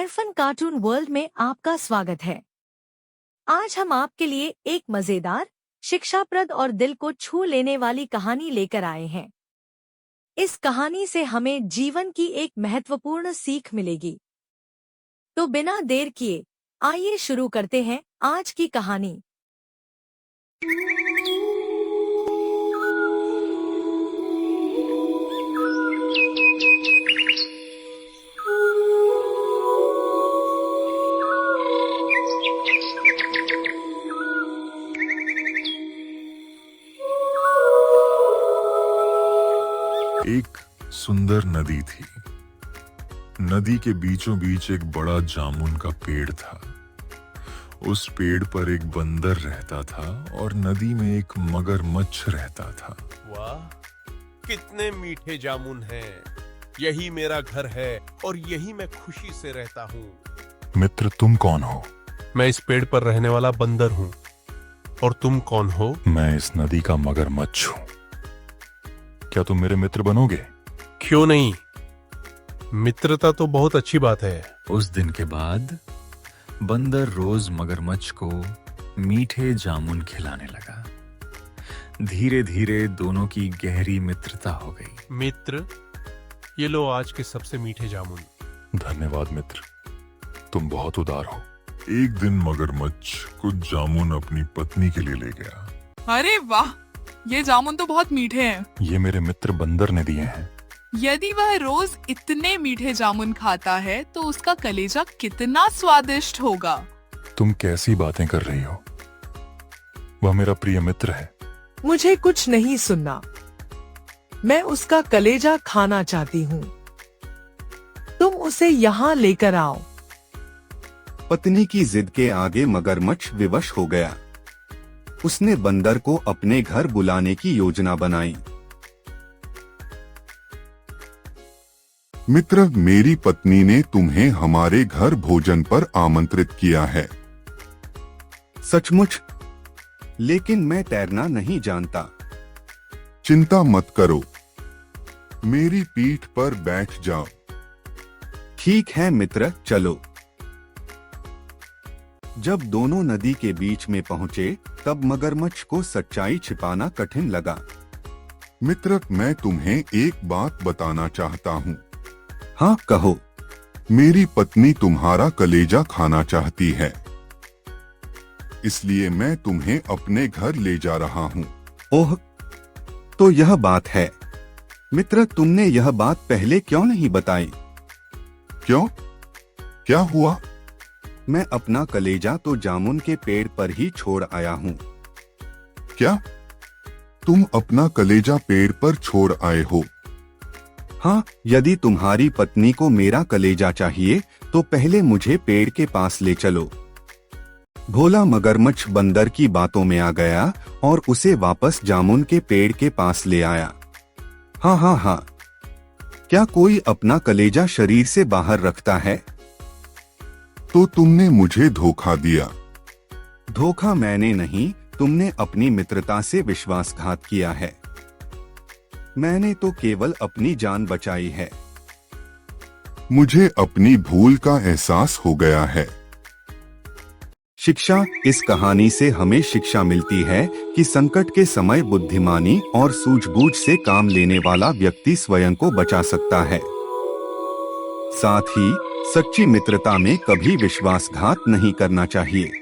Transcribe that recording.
आईफन cartoon world में आपका स्वागत है। आज हम आपके लिए एक मजेदार, शिक्षाप्रद और दिल को छू लेने वाली कहानी लेकर आए हैं। इस कहानी से हमें जीवन की एक महत्वपूर्ण सीख मिलेगी। तो बिना देर किए आइए शुरू करते हैं आज की कहानी। एक सुंदर नदी थी। नदी के बीचों बीच एक बड़ा जामुन का पेड़ था। उस पेड़ पर एक बंदर रहता था और नदी में एक मगरमच्छ रहता था। वाह, कितने मीठे जामुन हैं। यही मेरा घर है और यही मैं खुशी से रहता हूँ। मित्र, तुम कौन हो? मैं इस पेड़ पर रहने वाला बंदर हूँ। और तुम कौन हो? मैं इस नदी का मगरमच्छ हूँ। क्या तुम मेरे मित्र बनोगे? क्यों नहीं, मित्रता तो बहुत अच्छी बात है। उस दिन के बाद बंदर रोज मगरमच्छ को मीठे जामुन खिलाने लगा। धीरे धीरे दोनों की गहरी मित्रता हो गई। मित्र, ये लो आज के सबसे मीठे जामुन। धन्यवाद मित्र, तुम बहुत उदार हो। एक दिन मगरमच्छ कुछ जामुन अपनी पत्नी के लिए ले गया। अरे वाह, ये जामुन तो बहुत मीठे हैं। ये मेरे मित्र बंदर ने दिए हैं। यदि वह रोज इतने मीठे जामुन खाता है तो उसका कलेजा कितना स्वादिष्ट होगा। तुम कैसी बातें कर रही हो? वह मेरा प्रिय मित्र है। मुझे कुछ नहीं सुनना। मैं उसका कलेजा खाना चाहती हूँ। तुम उसे यहाँ लेकर आओ। पत्नी की जिद के आगे मगरमच्छ विवश हो गया। उसने बंदर को अपने घर बुलाने की योजना बनाई। मित्र, मेरी पत्नी ने तुम्हें हमारे घर भोजन पर आमंत्रित किया है। सचमुच? लेकिन मैं तैरना नहीं जानता। चिंता मत करो, मेरी पीठ पर बैठ जाओ। ठीक है मित्र, चलो। जब दोनों नदी के बीच में पहुंचे तब मगरमच्छ को सच्चाई छिपाना कठिन लगा। मित्र, मैं तुम्हें एक बात बताना चाहता हूँ। हाँ, कहो। मेरी पत्नी तुम्हारा कलेजा खाना चाहती है, इसलिए मैं तुम्हें अपने घर ले जा रहा हूँ। ओह, तो यह बात है। मित्र, तुमने यह बात पहले क्यों नहीं बताई? क्यों? क्या हुआ? मैं अपना कलेजा तो जामुन के पेड़ पर ही छोड़ आया हूँ। क्या तुम अपना कलेजा पेड़ पर छोड़ आए हो? हाँ, यदि तुम्हारी पत्नी को मेरा कलेजा चाहिए तो पहले मुझे पेड़ के पास ले चलो। भोला मगरमच्छ बंदर की बातों में आ गया और उसे वापस जामुन के पेड़ के पास ले आया। हाँ हाँ हाँ, क्या कोई अपना कलेजा शरीर से बाहर रखता है? तो तुमने मुझे धोखा दिया। धोखा मैंने नहीं, तुमने अपनी मित्रता से विश्वासघात किया है। मैंने तो केवल अपनी जान बचाई है। मुझे अपनी भूल का एहसास हो गया है। शिक्षा। इस कहानी से हमें शिक्षा मिलती है कि संकट के समय बुद्धिमानी और सूझबूझ से काम लेने वाला व्यक्ति स्वयं को बचा सकता है। साथ ही सच्ची मित्रता में कभी विश्वासघात नहीं करना चाहिए।